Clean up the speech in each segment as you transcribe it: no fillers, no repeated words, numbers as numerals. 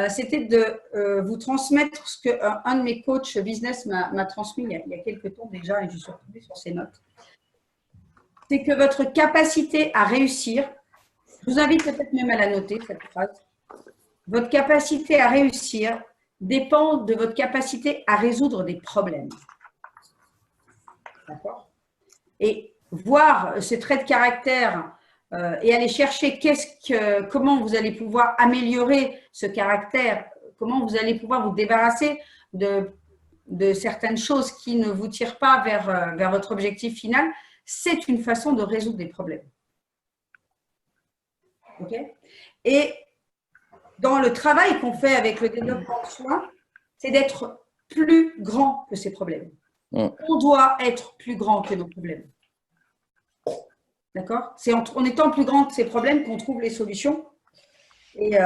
c'était de vous transmettre ce qu'un de mes coachs business m'a transmis il y a quelques temps déjà, et je suis retombée sur ses notes. C'est que votre capacité à réussir, je vous invite peut-être même à la noter, cette phrase, votre capacité à réussir dépend de votre capacité à résoudre des problèmes. D'accord? Et voir ces traits de caractère et aller chercher comment vous allez pouvoir améliorer ce caractère, comment vous allez pouvoir vous débarrasser de certaines choses qui ne vous tirent pas vers votre objectif final, c'est une façon de résoudre des problèmes. Okay? Et dans le travail qu'on fait avec le développement de soi, c'est d'être plus grand que ces problèmes. On doit être plus grand que nos problèmes. D'accord? C'est en étant plus grand que ces problèmes qu'on trouve les solutions. Et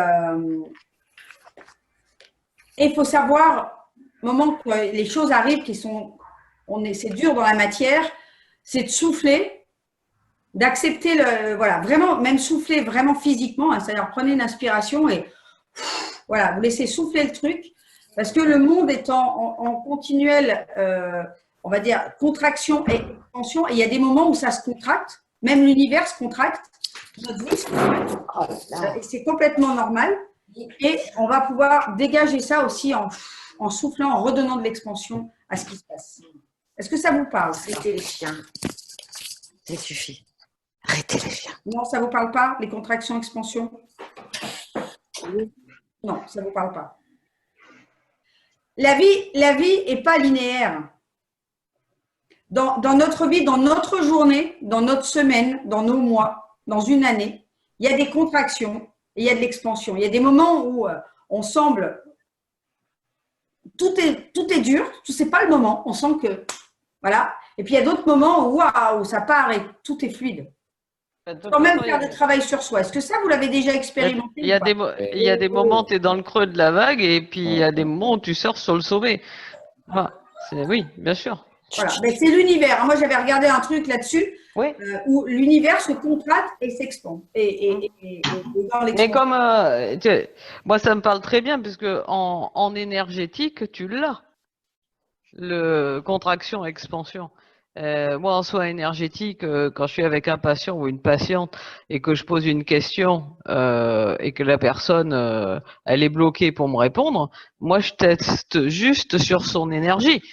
il faut savoir, au moment que les choses arrivent, c'est dur dans la matière, c'est de souffler, d'accepter voilà, vraiment, même souffler vraiment physiquement, hein, c'est-à-dire prenez une inspiration et voilà, vous laissez souffler le truc, parce que le monde est en continuelle, on va dire, contraction et expansion, et il y a des moments où ça se contracte, même l'univers se contracte, notre vie se contracte, et c'est complètement normal, et on va pouvoir dégager ça aussi en soufflant, en redonnant de l'expansion à ce qui se passe. Est-ce que ça vous parle? Arrêtez les chiens. Ça suffit. Arrêtez les chiens. Non, ça ne vous parle pas, les contractions, expansion? Non, ça ne vous parle pas. La vie n'est pas linéaire. Dans notre vie, dans notre journée, dans notre semaine, dans nos mois, dans une année, il y a des contractions et il y a de l'expansion. Il y a des moments où on semble… Tout est dur, ce n'est pas le moment, on sent que… Voilà. Et puis il y a d'autres moments où waouh, ça part et tout est fluide. Quand même faire du travail sur soi. Est-ce que ça, vous l'avez déjà expérimenté? Il y a des moments où tu es dans le creux de la vague et puis il y a des moments où tu sors sur le sommet. Ah, oui, bien sûr. Voilà, mais c'est l'univers. Moi, j'avais regardé un truc là-dessus où l'univers se contracte et s'expand. Mais comme moi, ça me parle très bien parce que en énergétique, tu l'as. Le contraction-expansion. Moi, en soi énergétique, quand je suis avec un patient ou une patiente et que je pose une question et que la personne, elle est bloquée pour me répondre, moi, je teste juste sur son énergie.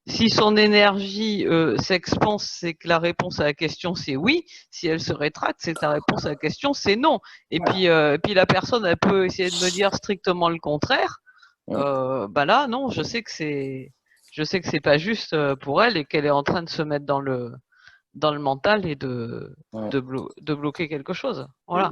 Si son énergie s'expanse, c'est que la réponse à la question, c'est oui. Si elle se rétracte, c'est que la réponse à la question, c'est non. Et puis la personne, elle peut essayer de me dire strictement le contraire. Bah là, non, je sais que c'est pas juste pour elle et qu'elle est en train de se mettre dans le mental et de bloquer quelque chose. Voilà.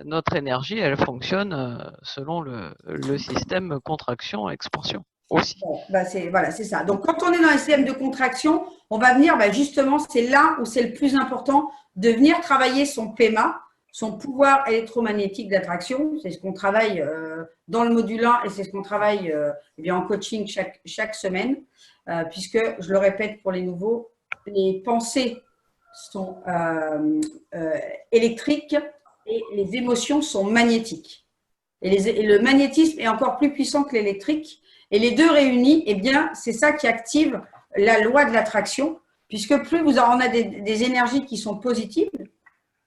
Notre énergie, elle fonctionne selon le système contraction-expansion aussi. Voilà, c'est ça. Donc, quand on est dans un système de contraction, on va venir, justement, c'est là où c'est le plus important de venir travailler son PEMA, son pouvoir électromagnétique d'attraction. C'est ce qu'on travaille dans le module 1 et c'est ce qu'on travaille en coaching chaque semaine, puisque, je le répète pour les nouveaux, les pensées sont électriques et les émotions sont magnétiques. Et le magnétisme est encore plus puissant que l'électrique. Et les deux réunis, eh bien, c'est ça qui active la loi de l'attraction, puisque plus on a des énergies qui sont positives,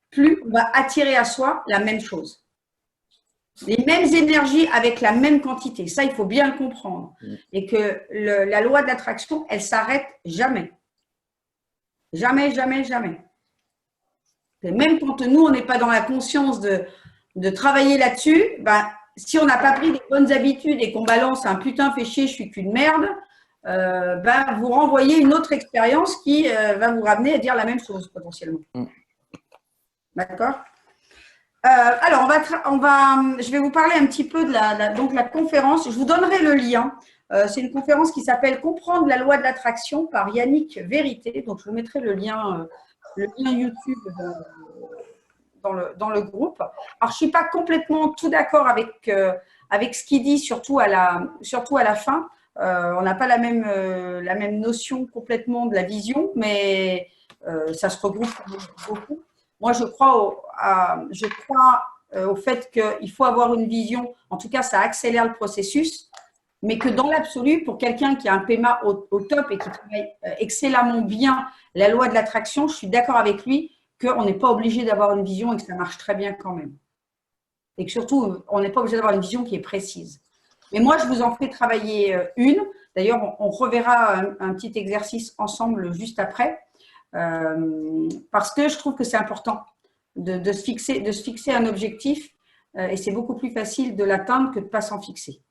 plus on va attirer à soi la même chose. Les mêmes énergies avec la même quantité. Ça, il faut bien le comprendre. Et que la loi de l'attraction, elle s'arrête jamais. Jamais, jamais, jamais. Et même quand nous, on n'est pas dans la conscience de travailler là-dessus, si on n'a pas pris des bonnes habitudes et qu'on balance un putain fait chier, je suis qu'une merde, vous renvoyez une autre expérience qui va vous ramener à dire la même chose potentiellement. D'accord? Alors, je vais vous parler un petit peu de la conférence. Je vous donnerai le lien. C'est une conférence qui s'appelle « Comprendre la loi de l'attraction » par Yannick Vérité. Donc, je vous mettrai le lien YouTube dans le groupe. Alors, je ne suis pas complètement tout d'accord avec ce qu'il dit, surtout à la fin. On n'a pas la même notion complètement de la vision, mais ça se regroupe beaucoup. Moi, je crois au fait qu'il faut avoir une vision, en tout cas, ça accélère le processus, mais que dans l'absolu, pour quelqu'un qui a un PMA au top et qui travaille excellemment bien la loi de l'attraction, je suis d'accord avec lui qu'on n'est pas obligé d'avoir une vision et que ça marche très bien quand même. Et que surtout, on n'est pas obligé d'avoir une vision qui est précise. Mais moi, je vous en ferai travailler une. D'ailleurs, on reverra un petit exercice ensemble juste après, parce que je trouve que c'est important de se fixer un objectif et c'est beaucoup plus facile de l'atteindre que de ne pas s'en fixer.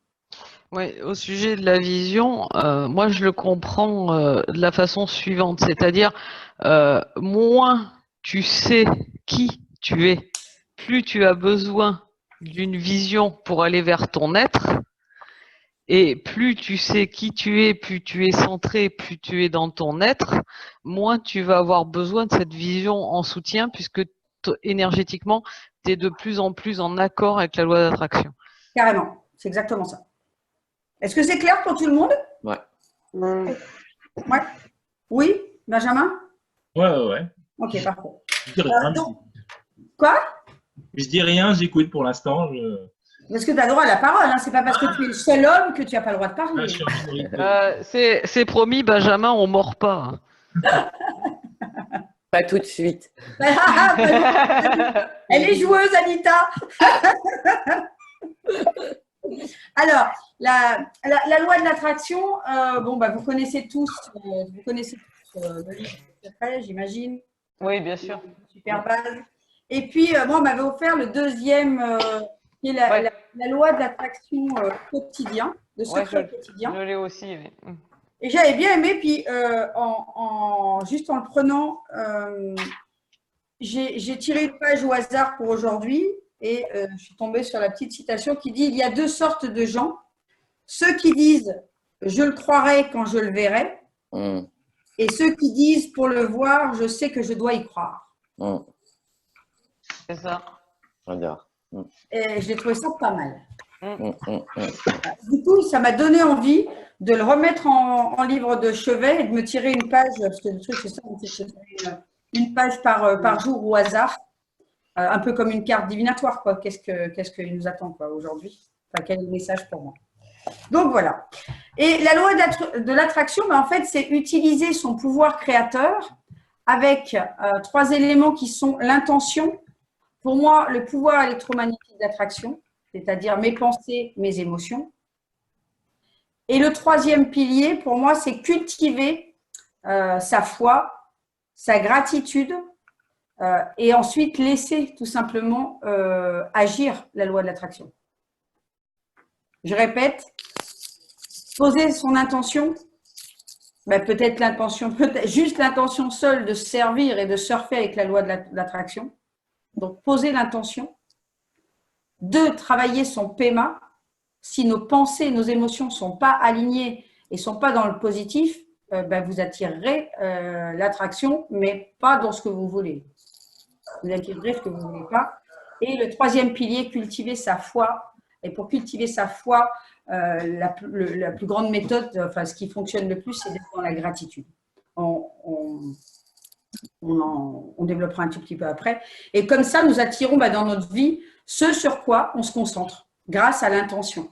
Oui, au sujet de la vision, moi je le comprends de la façon suivante, c'est-à-dire moins tu sais qui tu es, plus tu as besoin d'une vision pour aller vers ton être, et plus tu sais qui tu es, plus tu es centré, plus tu es dans ton être, moins tu vas avoir besoin de cette vision en soutien, puisque énergétiquement, tu es de plus en plus en accord avec la loi d'attraction. Carrément, c'est exactement ça. Est-ce que c'est clair pour tout le monde? Ouais. Ouais. Oui, Benjamin? Ouais. Ok, parfait. Je dis rien, Quoi? je dis rien, j'écoute pour l'instant. Parce que tu as droit à la parole, hein. C'est pas parce que tu es le seul homme que tu n'as pas le droit de parler. Je suis en minorité. C'est promis, Benjamin, on mord pas. Pas tout de suite. Elle est joueuse, Anita. Alors, la loi de l'attraction, vous connaissez tous le livre secret, j'imagine. Oui, bien sûr. Super base. Et puis, moi, on m'avait offert le deuxième, qui est la loi de l'attraction quotidien, le secret quotidien. Je l'ai aussi, oui. Et j'avais bien aimé, puis juste en le prenant, j'ai tiré une page au hasard pour aujourd'hui et je suis tombée sur la petite citation qui dit « Il y a deux sortes de gens, ceux qui disent « je le croirai quand je le verrai » et ceux qui disent « pour le voir, je sais que je dois y croire ». C'est ça. Regarde. Et j'ai trouvé ça pas mal. Du coup, ça m'a donné envie de le remettre en livre de chevet et de me tirer une page, parce que le truc c'est ça, on se tirer une page par jour au hasard, un peu comme une carte divinatoire, quoi. Qu'est-ce qu'il nous attend aujourd'hui? Enfin, quel est le message pour moi? Donc voilà. Et la loi de l'attraction, en fait, c'est utiliser son pouvoir créateur avec trois éléments qui sont l'intention. Pour moi, le pouvoir électromagnétique d'attraction, c'est-à-dire mes pensées, mes émotions. Et le troisième pilier, pour moi, c'est cultiver sa foi, sa gratitude et ensuite laisser tout simplement agir la loi de l'attraction. Je répète, poser son intention, peut-être l'intention, juste l'intention seule de se servir et de surfer avec la loi de l'attraction. Donc, poser l'intention. 2, travailler son PMA. Si nos pensées, nos émotions ne sont pas alignées et ne sont pas dans le positif, vous attirerez l'attraction, mais pas dans ce que vous voulez. Vous attirerez ce que vous ne voulez pas. Et le troisième pilier, cultiver sa foi. Et pour cultiver sa foi, la plus grande méthode, enfin ce qui fonctionne le plus, c'est d'être dans la gratitude. On développera un tout petit peu après. Et comme ça, nous attirons dans notre vie ce sur quoi on se concentre, grâce à l'intention.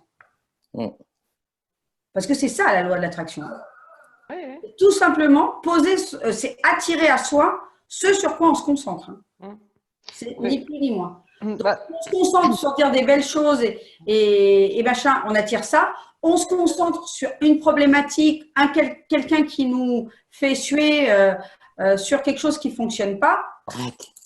Parce que c'est ça la loi de l'attraction. Tout simplement, c'est attirer à soi ce sur quoi on se concentre. C'est ni plus ni moins. Donc, on se concentre sur dire des belles choses et machin, on attire ça. On se concentre sur une problématique, quelqu'un qui nous fait suer sur quelque chose qui ne fonctionne pas.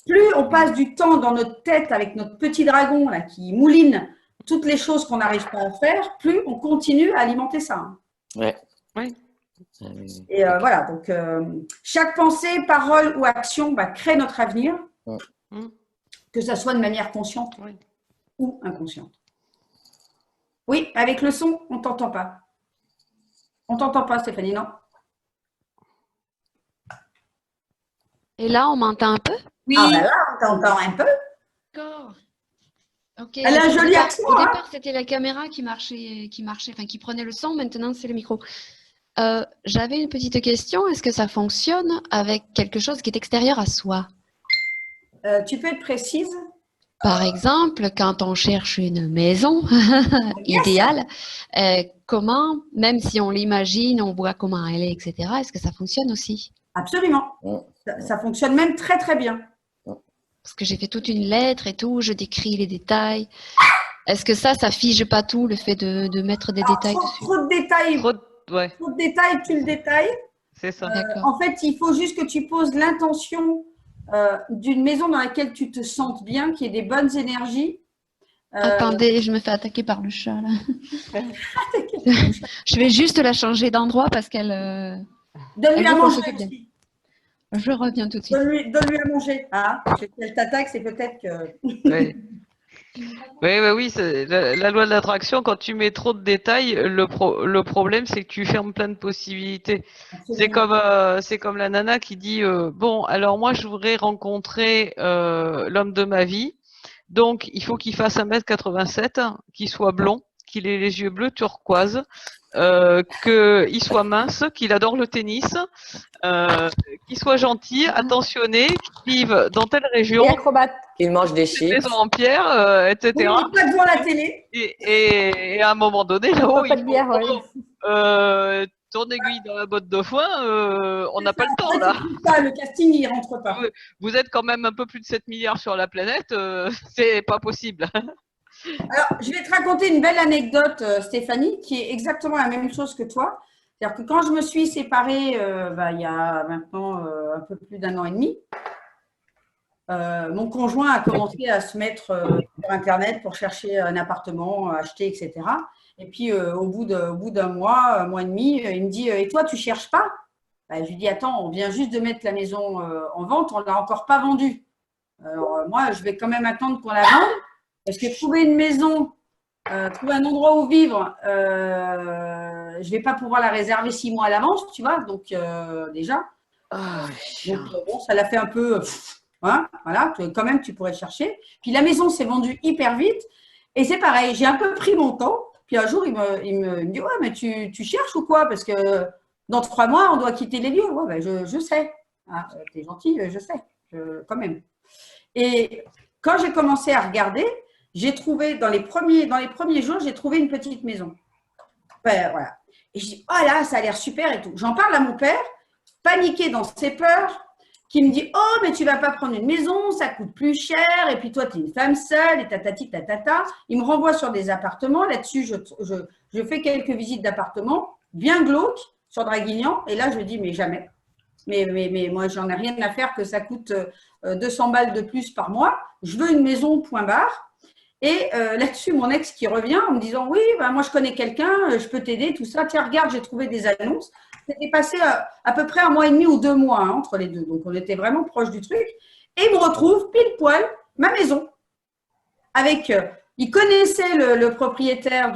Plus on passe du temps dans notre tête avec notre petit dragon là, qui mouline toutes les choses qu'on n'arrive pas à faire, plus on continue à alimenter ça. Oui. Et voilà, donc chaque pensée, parole ou action crée notre avenir, que ça soit de manière consciente ou inconsciente. Oui, avec le son, on ne t'entend pas. On ne t'entend pas, Stéphanie, non? Et là, on m'entend un peu? Oui. Ah là, on t'entend un peu. D'accord. Okay. Elle a un joli accent. Au départ, c'était la caméra qui marchait, enfin qui prenait le son. Maintenant, c'est le micro. J'avais une petite question. Est-ce que ça fonctionne avec quelque chose qui est extérieur à soi? Tu peux être précise? Par exemple, quand on cherche une maison idéale, comment, même si on l'imagine, on voit comment elle est, etc., est-ce que ça fonctionne aussi? Absolument. Ça fonctionne même très, très bien. Parce que j'ai fait toute une lettre et tout, je décris les détails. Est-ce que ça fige pas tout, le fait de mettre des détails dessus? Trop de détails. Ouais, Trop de détails, tu le détailles. c'est ça. En fait, il faut juste que tu poses l'intention d'une maison dans laquelle tu te sentes bien, qui ait des bonnes énergies. Attendez, je me fais attaquer par le chat là. Je vais juste la changer d'endroit parce qu'elle. Donne-lui à manger aussi. Je reviens tout de suite. Donne-lui à manger. Ah, si elle t'attaque, c'est peut-être que. Oui, c'est la loi de l'attraction, quand tu mets trop de détails, le problème, c'est que tu fermes plein de possibilités. C'est comme la nana qui dit bon, alors moi, je voudrais rencontrer l'homme de ma vie. Donc, il faut qu'il fasse 1m87, qu'il soit blond, qu'il ait les yeux bleus turquoise, qu'il soit mince, qu'il adore le tennis, qu'il soit gentil, attentionné, qu'il vive dans telle région, qu'il mange des chips, maison en pierre, etc. Oui, il pas devant la télé. Et à un moment donné, là-haut, pas de bière, ton aiguille dans la botte de foin, on n'a pas le temps là. Le casting, il rentre pas. Vous êtes quand même un peu plus de 7 milliards sur la planète, c'est pas possible. Alors, je vais te raconter une belle anecdote, Stéphanie, qui est exactement la même chose que toi. C'est-à-dire que quand je me suis séparée, il y a maintenant un peu plus d'1 an et demi, mon conjoint a commencé à se mettre sur Internet pour chercher un appartement, acheter, etc. Et puis, au bout d'un mois, 1 mois et demi, il me dit « Et toi, tu ne cherches pas ?» Je lui dis « Attends, on vient juste de mettre la maison en vente, on ne l'a encore pas vendue. Alors, moi, je vais quand même attendre qu'on la vende. Parce que trouver une maison, trouver un endroit où vivre, je ne vais pas pouvoir la réserver 6 mois à l'avance, tu vois. Donc, déjà. Bon, ça l'a fait un peu… Voilà, quand même, tu pourrais chercher. Puis, la maison s'est vendue hyper vite. Et c'est pareil, j'ai un peu pris mon temps. Puis, un jour, il me dit « Ouais, mais tu cherches ou quoi? Parce que dans 3 mois, on doit quitter les lieux. » Ouais, je sais. Ah, t'es gentil, je sais, quand même. Et quand j'ai commencé à regarder, j'ai trouvé, dans les premiers jours, j'ai trouvé une petite maison. Voilà. Et je dis, oh là, ça a l'air super et tout. J'en parle à mon père, paniqué dans ses peurs, qui me dit, oh, mais tu ne vas pas prendre une maison, ça coûte plus cher, et puis toi, tu es une femme seule, et tatati, tatata. Il me renvoie sur des appartements. Là-dessus, je fais quelques visites d'appartements, bien glauques, sur Draguignan, et là, je dis, mais jamais. Mais moi, j'en ai rien à faire que ça coûte 200 balles de plus par mois. Je veux une maison, point barre. Et là-dessus, mon ex qui revient en me disant, oui, moi, je connais quelqu'un, je peux t'aider, tout ça. Tiens, regarde, j'ai trouvé des annonces. C'était passé à peu près 1 mois et demi ou 2 mois entre les deux. Donc, on était vraiment proche du truc. Et il me retrouve pile poil ma maison. Avec, il connaissait le propriétaire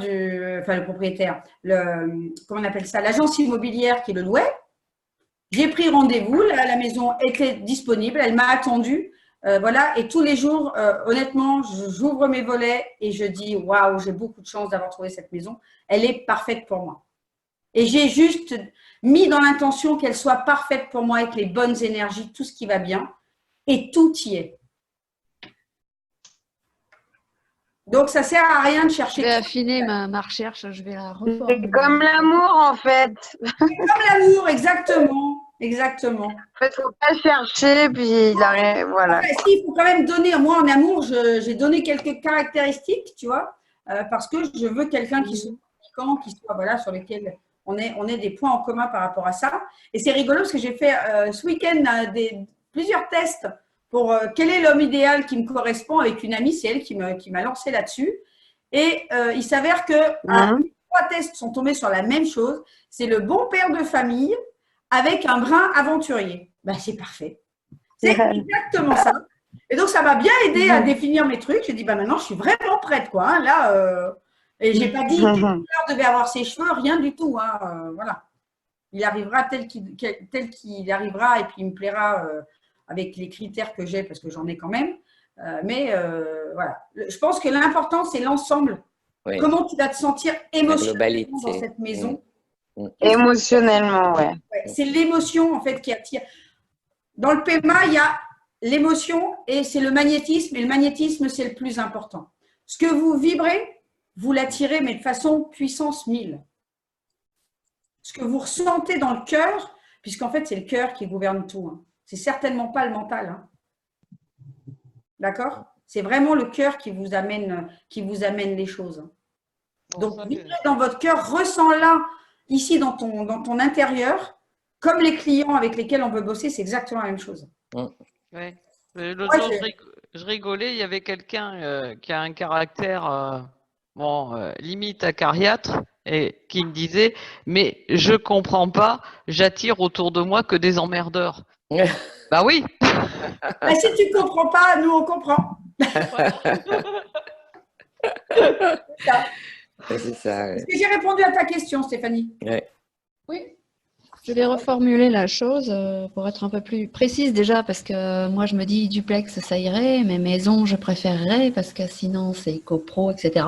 comment on appelle ça, l'agence immobilière qui le louait. J'ai pris rendez-vous, la maison était disponible, elle m'a attendue. Voilà, et tous les jours, honnêtement, j'ouvre mes volets et je dis waouh, j'ai beaucoup de chance d'avoir trouvé cette maison. Elle est parfaite pour moi. Et j'ai juste mis dans l'intention qu'elle soit parfaite pour moi avec les bonnes énergies, tout ce qui va bien. Et tout y est. Donc, ça ne sert à rien de chercher. Je vais affiner ma recherche, je vais la reformuler. C'est comme l'amour, en fait. C'est comme l'amour, exactement. Exactement. En fait, il ne faut pas chercher, puis voilà. Enfin, il faut quand même donner. Moi, en amour, j'ai donné quelques caractéristiques, tu vois, parce que je veux quelqu'un qui soit communicant, qui soit, voilà, sur lequel on ait des points en commun par rapport à ça. Et c'est rigolo parce que j'ai fait ce week-end plusieurs tests pour quel est l'homme idéal qui me correspond avec une amie. C'est elle qui m'a lancé là-dessus. Et il s'avère que 3 tests sont tombés sur la même chose. C'est le bon père de famille avec un brin aventurier. Ben, c'est parfait. C'est exactement ça. Et donc, ça m'a bien aidé à définir mes trucs. J'ai dit, ben, maintenant, je suis vraiment prête, quoi. Hein, là, et je n'ai pas dit quelle couleur devait avoir ses cheveux, rien du tout. Hein, voilà. Il arrivera tel qu'il arrivera et puis il me plaira avec les critères que j'ai parce que j'en ai quand même. Mais voilà. Je pense que l'important, c'est l'ensemble. Oui. Comment tu vas te sentir émotionnellement dans cette maison. Émotionnellement, ouais. C'est l'émotion, en fait, qui attire. Dans le PMA, il y a l'émotion et c'est le magnétisme. Et le magnétisme, c'est le plus important. Ce que vous vibrez, vous l'attirez, mais de façon puissance 1000. Ce que vous ressentez dans le cœur, puisqu'en fait, c'est le cœur qui gouverne tout. Hein. C'est certainement pas le mental. Hein. D'accord? C'est vraiment le cœur qui vous amène les choses. Donc, vibrez dans votre cœur, ressens-la ici dans ton intérieur, comme les clients avec lesquels on veut bosser, c'est exactement la même chose. Ouais. L'autre jour, je rigolais, il y avait quelqu'un qui a un caractère limite acariâtre et qui me disait « Mais je comprends pas, j'attire autour de moi que des emmerdeurs. » Bah oui. Bah, si tu ne comprends pas, nous on comprend. C'est ça. Est-ce que j'ai répondu à ta question, Stéphanie? Ouais. Oui. Je vais reformuler la chose pour être un peu plus précise déjà, parce que moi je me dis duplex ça irait, mais maison je préférerais parce que sinon c'est copro, etc.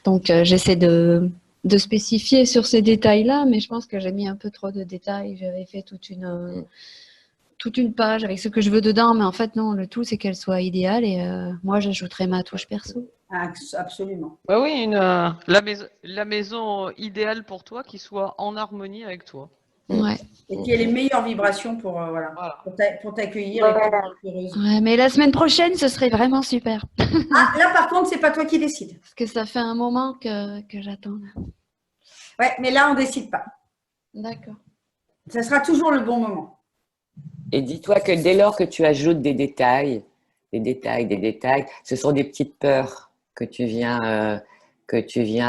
Donc j'essaie de spécifier sur ces détails-là, mais je pense que j'ai mis un peu trop de détails. J'avais fait toute une page avec ce que je veux dedans, mais en fait non, le tout c'est qu'elle soit idéale et moi j'ajouterai ma touche perso. Absolument. Bah oui, la maison idéale pour toi qui soit en harmonie avec toi. Ouais. Et qui ait les meilleures vibrations pour t'accueillir et pour être heureuse. Ouais, mais la semaine prochaine, ce serait vraiment super. Ah, là par contre, c'est pas toi qui décides. Parce que ça fait un moment que j'attends. Ouais, mais là, on décide pas. D'accord. Ça sera toujours le bon moment. Et dis-toi que dès lors que tu ajoutes des détails, ce sont des petites peurs que tu viens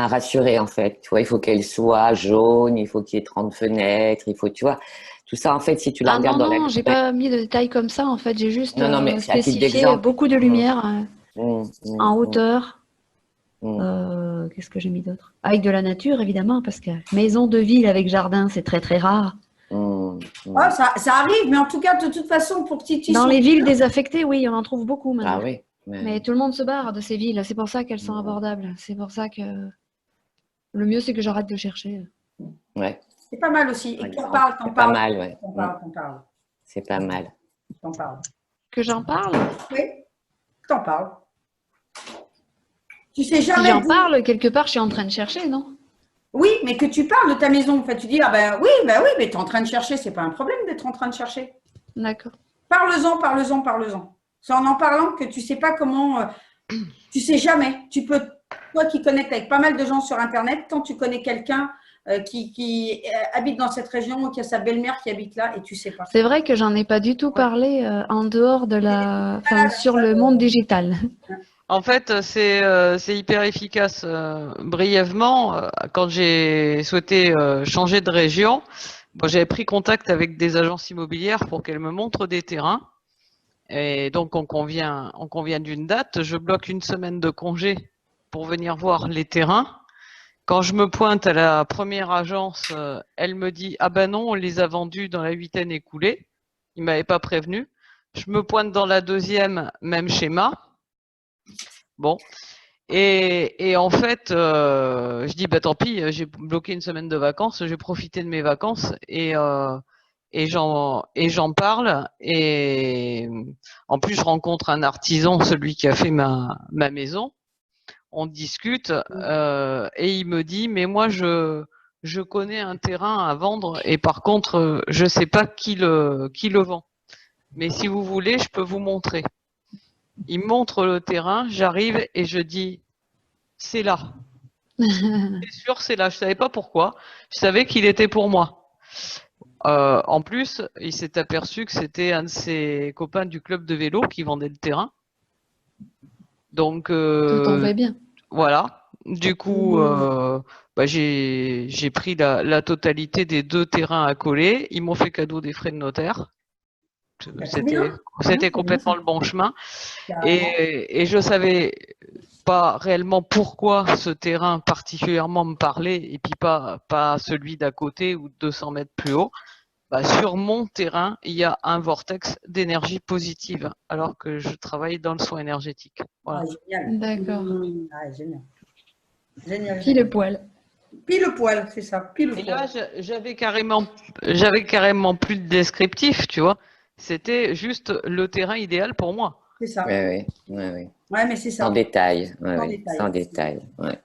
rassurer en fait. Tu vois, il faut qu'elle soit jaune, il faut qu'il y ait 30 fenêtres, il faut, tu vois, tout ça en fait, si tu la regardes dans la… Non, j'ai pas mis de détails comme ça en fait. J'ai juste mais c'est à titre spécifié d'exemple. beaucoup de lumière en hauteur. Qu'est-ce que j'ai mis d'autre? Avec de la nature évidemment, parce que maison de ville avec jardin, c'est très très rare. Oh, ça arrive, mais en tout cas, de toute façon, pour Titi… Dans les villes désaffectées, oui, on en trouve beaucoup maintenant. Ah oui. Mais tout le monde se barre de ces villes. C'est pour ça qu'elles sont abordables. C'est pour ça que le mieux, c'est que j'arrête de chercher. Ouais. C'est pas mal aussi. Et t'en pas parles. mal, ouais. T'en parles. C'est pas mal. T'en parles. Que j'en parle? Oui, t'en parles. Tu sais jamais… Si j'en parle, quelque part, je suis en train de chercher, non? Oui, mais que tu parles de ta maison. Enfin, tu dis, ah ben oui, mais tu es en train de chercher. C'est pas un problème d'être en train de chercher. D'accord. Parle-en. C'est en parlant que tu sais pas comment… tu sais jamais. Tu peux… Toi qui connectes avec pas mal de gens sur Internet, quand tu connais quelqu'un qui habite dans cette région ou qui a sa belle-mère qui habite là et tu sais pas. C'est vrai que j'en ai pas du tout parlé en dehors de sur le monde digital. En fait, c'est hyper efficace. Brièvement, quand j'ai souhaité changer de région, j'avais pris contact avec des agences immobilières pour qu'elles me montrent des terrains. Et donc, on convient d'une date. Je bloque une semaine de congé pour venir voir les terrains. Quand je me pointe à la première agence, elle me dit « Ah ben non, on les a vendus dans la huitaine écoulée. » Ils ne m'avaient pas prévenu. Je me pointe dans la deuxième, même schéma. Bon. Et en fait, je dis bah tant pis, j'ai bloqué une semaine de vacances, j'ai profité de mes vacances et j'en parle. Et en plus, je rencontre un artisan, celui qui a fait ma maison. On discute et il me dit mais moi je connais un terrain à vendre et par contre je sais pas qui le vend. Mais si vous voulez, je peux vous montrer. Il me montre le terrain, j'arrive et je dis c'est là. C'est sûr, c'est là. Je savais pas pourquoi. Je savais qu'il était pour moi. En plus, il s'est aperçu que c'était un de ses copains du club de vélo qui vendait le terrain. Donc tout tombait bien. Voilà. Du coup, j'ai pris la totalité des 2 terrains à coller. Ils m'ont fait cadeau des frais de notaire. C'était complètement le bon chemin. Et je savais pas réellement pourquoi ce terrain particulièrement me parlait et puis pas celui d'à côté ou 200 mètres plus haut. Sur mon terrain, il y a un vortex d'énergie positive alors que je travaille dans le soin énergétique. Voilà. D'accord. Génial. Pile poil. Pile poil, c'est ça. Pile et poil. là, j'avais carrément plus de descriptif, tu vois. C'était juste le terrain idéal pour moi. C'est ça. Oui, oui. Ouais, mais c'est ça. Sans détail. Sans Oui, détail. sans détail. Ouais.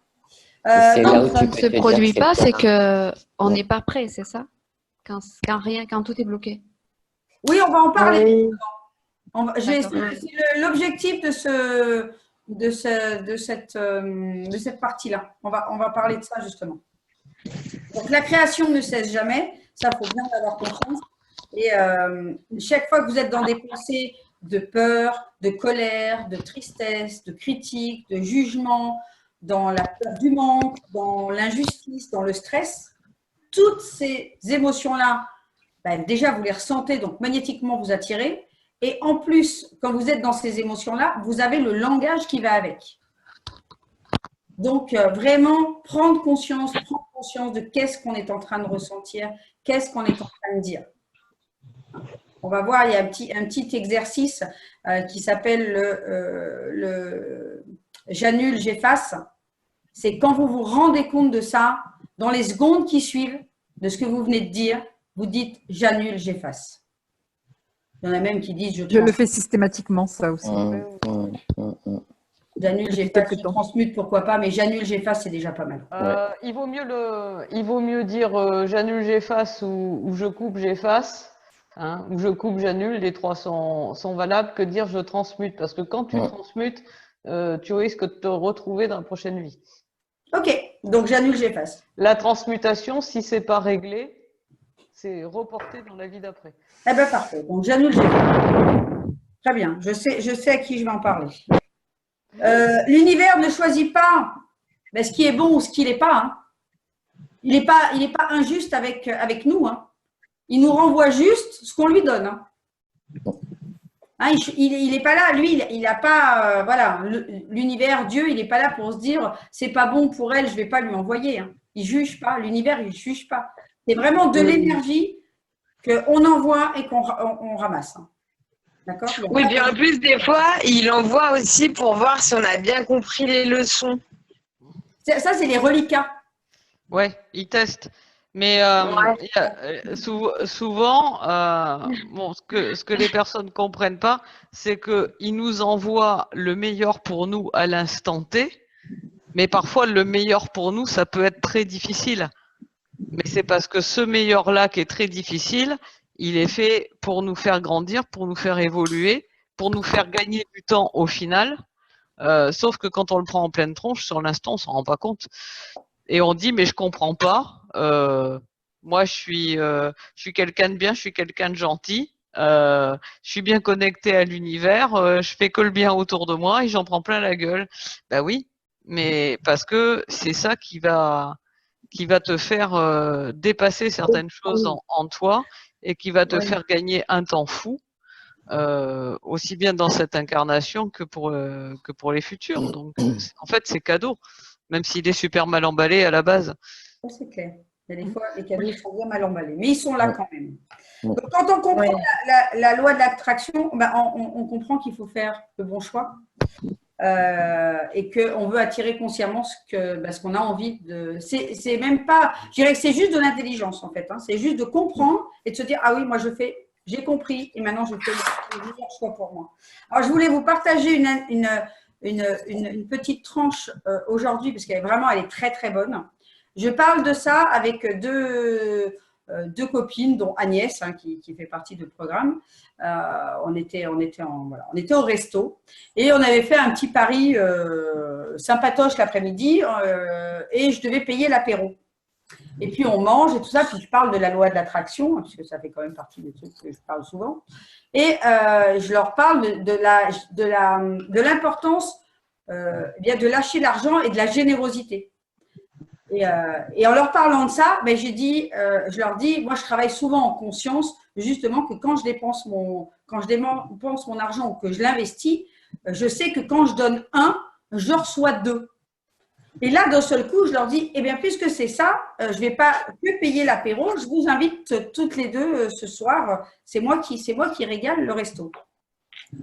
Euh, C'est Quand là où ça tu ne peux se te dire produit que pas, c'est c'est bien. que on n'est pas prêt, c'est ça? Quand tout est bloqué. oui, on va en parler. Oui. C'est D'accord. l'objectif de cette partie-là. On va parler de ça justement. Donc la création ne cesse jamais, ça il faut bien avoir conscience. Et chaque fois que vous êtes dans des pensées de peur, de colère, de tristesse, de critique, de jugement, dans la peur du manque, dans l'injustice, dans le stress, toutes ces émotions-là, ben, déjà vous les ressentez, donc magnétiquement vous attirez. Et en plus, quand vous êtes dans ces émotions-là, vous avez le langage qui va avec. Donc, vraiment, prendre conscience de qu'est-ce qu'on est en train de ressentir, qu'est-ce qu'on est en train de dire. On va voir, il y a un petit exercice qui s'appelle le j'annule, j'efface. C'est quand vous vous rendez compte de ça, dans les secondes qui suivent, de ce que vous venez de dire, vous dites j'annule, j'efface. Il y en a même qui disent Je le fais systématiquement, ça aussi. J'annule, j'efface, je transmute, pourquoi pas, mais j'annule, j'efface, c'est déjà pas mal. Il vaut mieux dire j'annule, j'efface ou je coupe, j'efface. Hein, ou je coupe, j'annule, les trois sont valables, que dire je transmute. Parce que quand tu transmutes, tu risques de te retrouver dans la prochaine vie. Ok, donc j'annule, j'efface. La transmutation, si c'est pas réglé, c'est reporté dans la vie d'après. Eh bien, parfait. Donc j'annule, j'efface. Très bien, je sais à qui je vais en parler. L'univers ne choisit pas ce qui est bon ou ce qui n'est pas. Hein. Il n'est pas injuste avec nous. Hein. Il nous renvoie juste ce qu'on lui donne. Hein. Hein, il n'est pas là, lui, il n'a pas, voilà, l'univers, Dieu, il n'est pas là pour se dire, c'est pas bon pour elle, je ne vais pas lui envoyer. Hein. Il ne juge pas, l'univers, il ne juge pas. C'est vraiment de l'énergie qu'on envoie et qu'on ramasse. Hein. D'accord ? Oui, puis en plus, des fois, il envoie aussi pour voir si on a bien compris les leçons. Ça, c'est les reliquats. Ouais, il teste. Mais souvent, bon, ce que les personnes ne comprennent pas, c'est qu'ils nous envoient le meilleur pour nous à l'instant T, mais parfois le meilleur pour nous, ça peut être très difficile. Mais c'est parce que ce meilleur-là qui est très difficile, il est fait pour nous faire grandir, pour nous faire évoluer, pour nous faire gagner du temps au final. Sauf que quand on le prend en pleine tronche, sur l'instant, on s'en rend pas compte. Et on dit, mais je comprends pas. Moi, je suis quelqu'un de bien, je suis quelqu'un de gentil. Je suis bien connecté à l'univers. Je fais que le bien autour de moi et j'en prends plein la gueule. Ben oui, mais parce que c'est ça qui va te faire dépasser certaines choses en toi et qui va te faire gagner un temps fou, aussi bien dans cette incarnation que pour les futurs. Donc, en fait, c'est cadeau. Même s'il est super mal emballé à la base. C'est clair. Il y a des fois, les cadeaux sont bien mal emballés. Mais ils sont là quand même. Donc, quand on comprend la loi de l'attraction, ben, on comprend qu'il faut faire le bon choix et qu'on veut attirer consciemment ce qu'on a envie de… C'est même pas… Je dirais que c'est juste de l'intelligence, en fait. Hein. C'est juste de comprendre et de se dire, ah oui, moi, j'ai compris et maintenant, je fais le meilleur choix pour moi. Alors, je voulais vous partager une petite tranche aujourd'hui, parce qu'elle est très, très bonne. Je parle de ça avec deux copines, dont Agnès, hein, qui fait partie du programme. On était au resto et on avait fait un petit pari sympatoche l'après-midi et je devais payer l'apéro. Et puis, on mange et tout ça. Puis, je parle de la loi de l'attraction, parce que ça fait quand même partie des trucs que je parle souvent. Et je leur parle de l'importance de lâcher l'argent et de la générosité. Et en leur parlant de ça, je leur dis, moi, je travaille souvent en conscience, justement, que quand je dépense mon argent ou que je l'investis, je sais que quand je donne 1, je reçois 2. Et là, d'un seul coup, je leur dis, eh bien, puisque c'est ça, je ne vais pas que payer l'apéro, je vous invite toutes les deux ce soir, c'est moi qui régale le resto.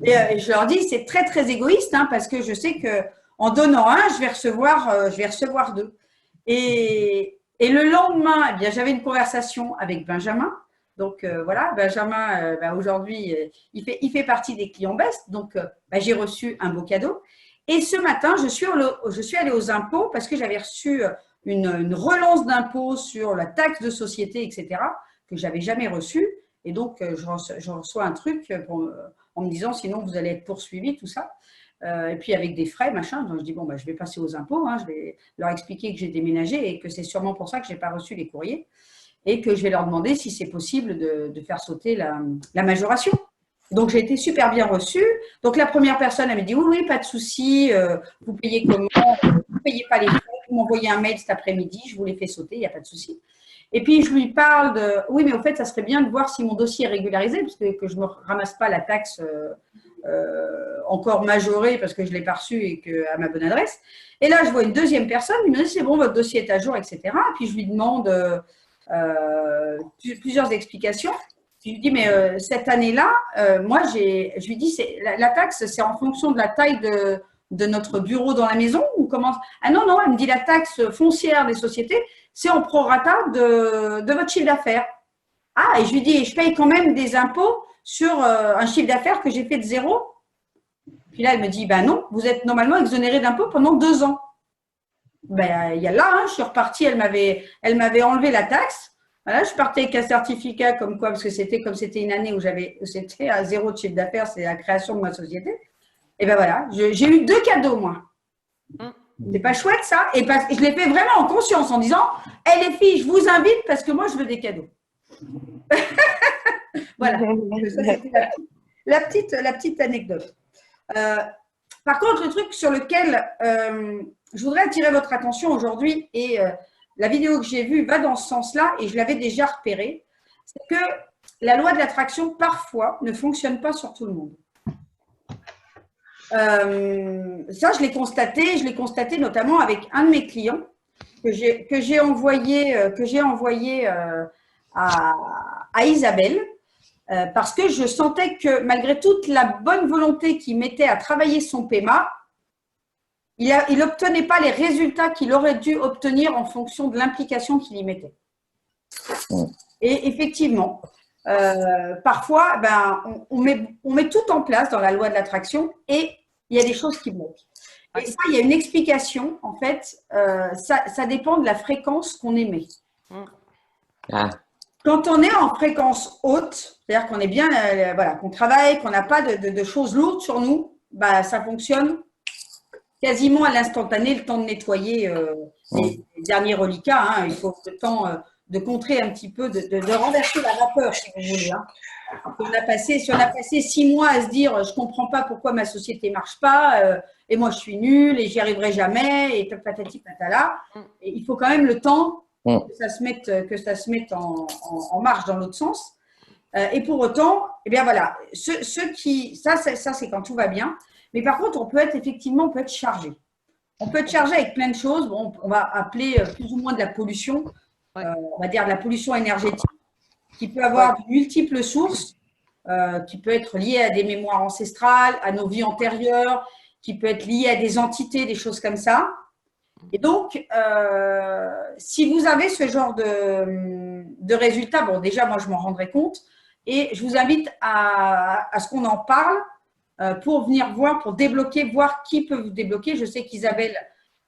Et je leur dis, c'est très, très égoïste, hein, parce que je sais qu'en donnant 1, je vais recevoir 2. Et le lendemain, eh bien, j'avais une conversation avec Benjamin. Donc voilà, Benjamin, aujourd'hui, il fait partie des clients Best. Donc j'ai reçu un beau cadeau. Et ce matin, je suis allée aux impôts parce que j'avais reçu une relance d'impôts sur la taxe de société, etc., que je n'avais jamais reçue. Et donc, je reçois un truc en me disant, sinon, vous allez être poursuivi, tout ça. Et puis, avec des frais, machin. Donc, je dis, bon, je vais passer aux impôts. Hein, je vais leur expliquer que j'ai déménagé et que c'est sûrement pour ça que je n'ai pas reçu les courriers. Et que je vais leur demander si c'est possible de faire sauter la majoration. Donc, j'ai été super bien reçue. Donc, la première personne, elle m'a dit, oui, pas de souci, vous payez comment? Vous ne payez pas les frais, vous m'envoyez un mail cet après-midi, je vous les fais sauter, il n'y a pas de souci. Et puis, je lui parle de, oui, mais au fait, ça serait bien de voir si mon dossier est régularisé, parce que je ne me ramasse pas la taxe encore majorée parce que je ne l'ai pas reçue et à ma bonne adresse. Et là, je vois une deuxième personne, il me dit, c'est bon, votre dossier est à jour, etc. Et puis, je lui demande plusieurs explications. Je lui dis, mais cette année-là, moi, je lui dis, la taxe, c'est en fonction de la taille de notre bureau dans la maison ou comment? Ah non, elle me dit, la taxe foncière des sociétés, c'est en prorata de votre chiffre d'affaires. Ah, et je lui dis, je paye quand même des impôts sur un chiffre d'affaires que j'ai fait de 0. Puis là, elle me dit, non, vous êtes normalement exonéré d'impôts pendant 2 ans. Il y a là, je suis repartie, elle m'avait enlevé la taxe. Voilà, je partais avec un certificat comme quoi, parce que c'était une année où c'était à 0 de chiffre d'affaires, c'est la création de ma société. Et voilà, j'ai eu 2 cadeaux, moi. C'est pas chouette, ça? Et je l'ai fait vraiment en conscience, en disant, les filles, je vous invite parce que moi, je veux des cadeaux. Voilà. Ça, c'était la petite anecdote. Par contre, le truc sur lequel je voudrais attirer votre attention aujourd'hui, et la vidéo que j'ai vue va dans ce sens-là, et je l'avais déjà repéré, c'est que la loi de l'attraction, parfois, ne fonctionne pas sur tout le monde. Ça, je l'ai constaté notamment avec un de mes clients que j'ai envoyé à Isabelle, parce que je sentais que malgré toute la bonne volonté qu'il mettait à travailler son PEMA, il n'obtenait pas les résultats qu'il aurait dû obtenir en fonction de l'implication qu'il y mettait. Et effectivement, parfois, on met tout en place dans la loi de l'attraction et il y a des choses qui bloquent. Et ça, il y a une explication. En fait, ça dépend de la fréquence qu'on émet. Quand on est en fréquence haute, c'est-à-dire qu'on est bien, qu'on travaille, qu'on n'a pas de choses lourdes sur nous, ça fonctionne quasiment à l'instantané, le temps de nettoyer les derniers reliquats. Il faut le temps de contrer un petit peu, de renverser la vapeur, si vous voulez. Si on a passé 6 mois à se dire, je ne comprends pas pourquoi ma société ne marche pas, et moi je suis nulle, et j'y arriverai jamais, et patati patala, et il faut quand même le temps que ça se mette en marche dans l'autre sens. Et pour autant, voilà, ça c'est quand tout va bien. Mais par contre, on peut être chargé. On peut être chargé avec plein de choses. Bon, on va appeler plus ou moins de la pollution, on va dire de la pollution énergétique, qui peut avoir de multiples sources, qui peut être liée à des mémoires ancestrales, à nos vies antérieures, qui peut être liée à des entités, des choses comme ça. Et donc, si vous avez ce genre de résultats, bon, déjà, moi, je m'en rendrai compte. Et je vous invite à ce qu'on en parle pour venir voir, pour débloquer, voir qui peut vous débloquer. Je sais qu'Isabelle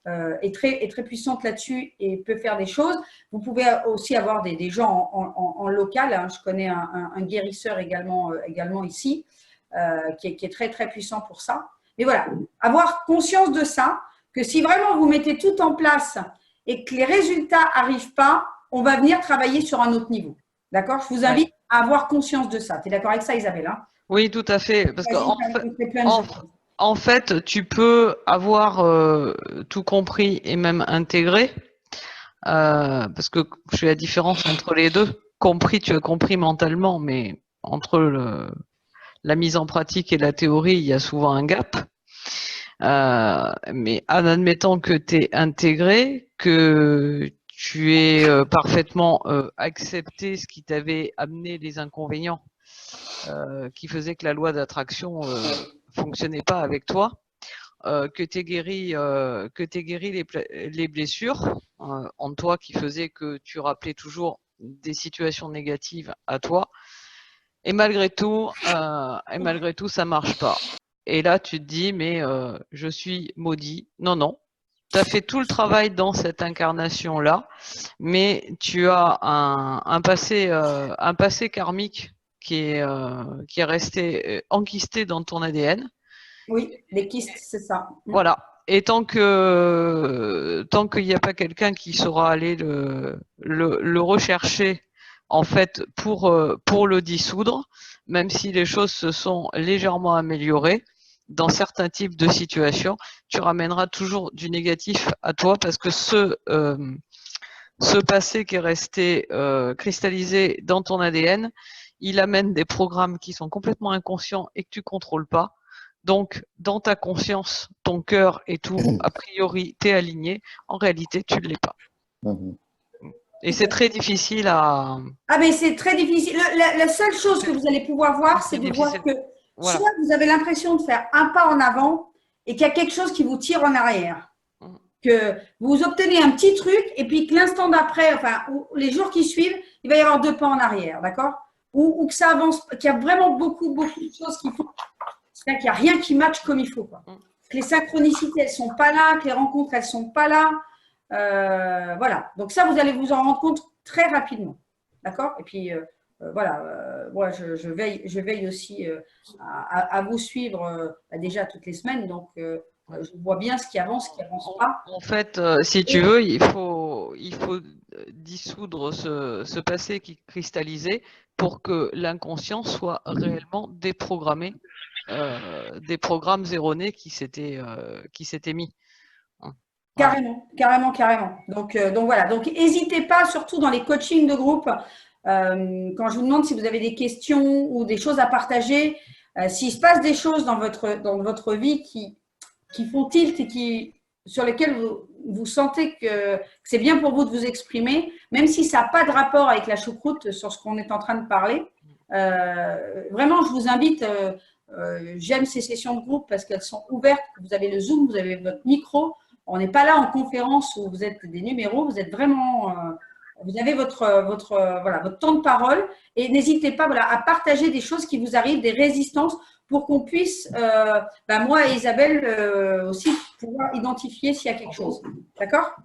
est très puissante là-dessus et peut faire des choses. Vous pouvez aussi avoir des gens en local. Je connais un guérisseur également ici qui est très, très puissant pour ça. Mais voilà, avoir conscience de ça, que si vraiment vous mettez tout en place et que les résultats n'arrivent pas, on va venir travailler sur un autre niveau. D'accord? Je vous invite à avoir conscience de ça. Tu es d'accord avec ça, Isabelle? Oui, tout à fait. Parce qu'en fait, tu peux avoir tout compris et même intégré, parce que je fais la différence entre les deux. Compris, tu as compris mentalement, mais entre la mise en pratique et la théorie, il y a souvent un gap. Mais en admettant que tu es intégré, que tu es parfaitement accepté ce qui t'avait amené les inconvénients qui faisaient que la loi d'attraction fonctionnait pas avec toi, que tu guéri les blessures en toi qui faisaient que tu rappelais toujours des situations négatives à toi. Et malgré tout, ça marche pas. Et là, tu te dis, mais je suis maudit. Non, non. Tu as fait tout le travail dans cette incarnation-là, mais tu as un passé karmique qui est resté enquisté dans ton ADN. Oui, les kystes, c'est ça. Voilà. Et tant qu'il n'y a pas quelqu'un qui saura aller le rechercher, en fait, pour le dissoudre, même si les choses se sont légèrement améliorées, dans certains types de situations, tu ramèneras toujours du négatif à toi parce que ce passé qui est resté cristallisé dans ton ADN, il amène des programmes qui sont complètement inconscients et que tu ne contrôles pas. Donc, dans ta conscience, ton cœur et tout, a priori, tu es aligné. En réalité, tu ne l'es pas. Et c'est très difficile à… Ah, mais c'est très difficile. La seule chose que vous allez pouvoir voir, c'est de voir que voilà. soit vous avez l'impression de faire un pas en avant et qu'il y a quelque chose qui vous tire en arrière. Que vous obtenez un petit truc et puis que l'instant d'après, enfin, les jours qui suivent, il va y avoir 2 pas en arrière, d'accord? Ou que ça avance, qu'il y a vraiment beaucoup de choses qui font… C'est-à-dire qu'il n'y a rien qui matche comme il faut, quoi. Que les synchronicités, elles ne sont pas là, que les rencontres, elles ne sont pas là. Voilà. Donc ça, vous allez vous en rendre compte très rapidement. D'accord? Et puis, voilà, moi, je veille aussi à vous suivre déjà toutes les semaines. Donc, je vois bien ce qui avance pas. En fait, si tu veux, il faut dissoudre ce passé qui est cristallisé pour que l'inconscient soit réellement déprogrammé des programmes erronés qui s'étaient mis. Carrément. Donc voilà. Donc, n'hésitez pas, surtout dans les coachings de groupe, quand je vous demande si vous avez des questions ou des choses à partager, s'il se passe des choses dans votre vie qui font tilt et sur lesquelles vous sentez que c'est bien pour vous de vous exprimer, même si ça n'a pas de rapport avec la choucroute sur ce qu'on est en train de parler, vraiment, je vous invite… j'aime ces sessions de groupe parce qu'elles sont ouvertes. Vous avez le Zoom, vous avez votre micro. On n'est pas là en conférence où vous êtes des numéros. Vous êtes vraiment… vous avez votre temps de parole. Et n'hésitez pas à partager des choses qui vous arrivent, des résistances, pour qu'on puisse, moi et Isabelle, aussi pouvoir identifier s'il y a quelque chose. D'accord ?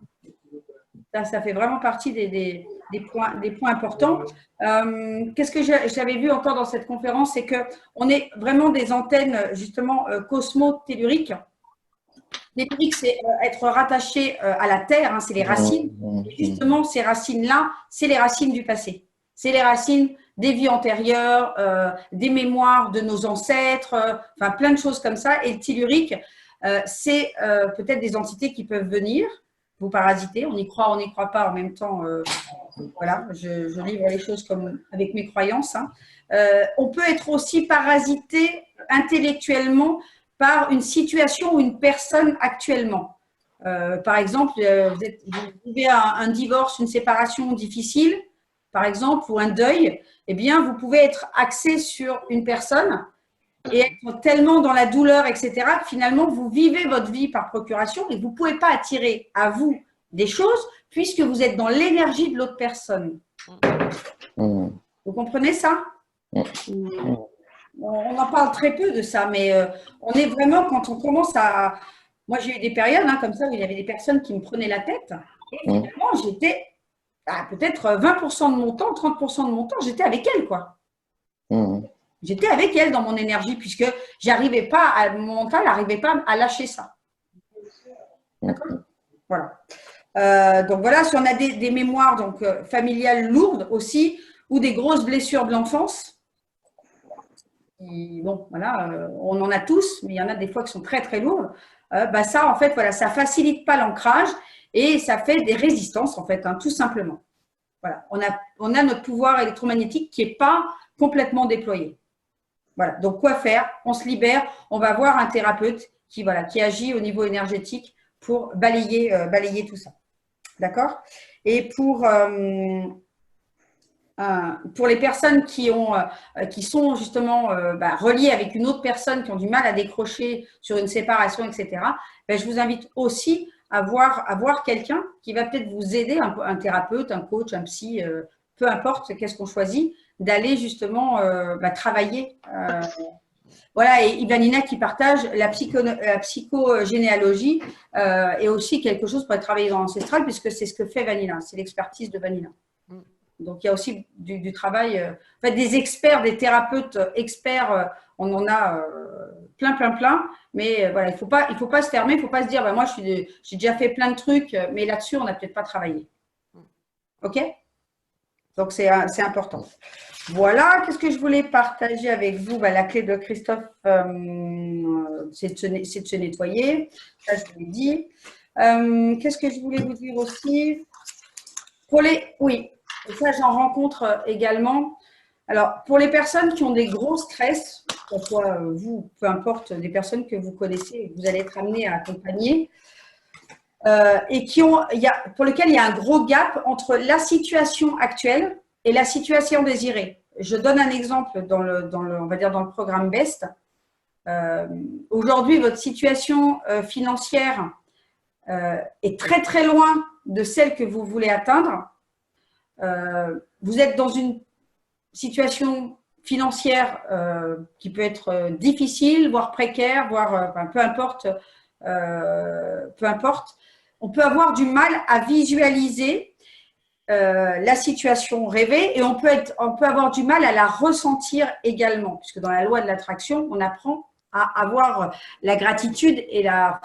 Ça fait vraiment partie des points importants. Qu'est-ce que j'avais vu encore dans cette conférence, c'est qu'on est vraiment des antennes justement cosmo-telluriques. Tellurique, c'est être rattaché à la Terre, hein, c'est les racines. Et justement, ces racines-là, c'est les racines du passé. C'est les racines des vies antérieures, des mémoires de nos ancêtres, enfin plein de choses comme ça. Et le tellurique, c'est peut-être des entités qui peuvent venir vous parasiter. On y croit pas en même temps. Voilà, je livre les choses comme avec mes croyances. Hein. On peut être aussi parasité intellectuellement par une situation ou une personne actuellement. Par exemple, vous vivez un divorce, une séparation difficile, par exemple, ou un deuil, eh bien, vous pouvez être axé sur une personne et être tellement dans la douleur, etc., que finalement, vous vivez votre vie par procuration et vous ne pouvez pas attirer à vous des choses puisque vous êtes dans l'énergie de l'autre personne. Vous comprenez ça? On en parle très peu de ça, mais on est vraiment, quand on commence à… Moi, j'ai eu des périodes comme ça où il y avait des personnes qui me prenaient la tête et finalement, j'étais peut-être 20% de mon temps, 30% de mon temps, j'étais avec elle, quoi. J'étais avec elle dans mon énergie puisque j'arrivais pas, mon mental n'arrivait pas à lâcher ça. D'accord ? Voilà. Donc voilà, si on a des mémoires donc, familiales lourdes aussi ou des grosses blessures de l'enfance, bon, voilà, on en a tous, mais il y en a des fois qui sont très très lourdes. Ça, en fait, voilà, ça facilite pas l'ancrage et ça fait des résistances, en fait, tout simplement. Voilà, on a notre pouvoir électromagnétique qui n'est pas complètement déployé. Voilà, donc quoi faire? On se libère, on va voir un thérapeute qui agit au niveau énergétique pour balayer tout ça. D'accord? Et pour les personnes qui sont justement reliées avec une autre personne, qui ont du mal à décrocher sur une séparation, etc., je vous invite aussi à voir quelqu'un qui va peut-être vous aider, un thérapeute, un coach, un psy, peu importe qu'est-ce qu'on choisit, d'aller justement travailler. Voilà, et Ivanina qui partage la psychogénéalogie est aussi quelque chose pour travailler dans l'ancestral, puisque c'est ce que fait Vanilla, c'est l'expertise de Vanilla. Donc, il y a aussi du travail, en fait, des experts, des thérapeutes experts, on en a plein, mais voilà, il faut pas se fermer, il ne faut pas se dire, moi, j'ai déjà fait plein de trucs, mais là-dessus, on n'a peut-être pas travaillé. OK? Donc, c'est important. Voilà, qu'est-ce que je voulais partager avec vous? La clé de Christophe, c'est de se nettoyer. Ça, je vous l'ai dit. Qu'est-ce que je voulais vous dire aussi? Oui, et ça, j'en rencontre également. Alors, pour les personnes qui ont des gros stress, que ce soit vous, peu importe, des personnes que vous connaissez et que vous allez être amenés à accompagner, et pour lesquelles il y a un gros gap entre la situation actuelle et la situation désirée. Je donne un exemple on va dire dans le programme BEST. Aujourd'hui, votre situation financière est très très loin de celle que vous voulez atteindre. Vous êtes dans une situation financière qui peut être difficile, voire précaire, voire peu importe. On peut avoir du mal à visualiser la situation rêvée et on peut avoir du mal à la ressentir également, puisque dans la loi de l'attraction, on apprend à avoir la gratitude et la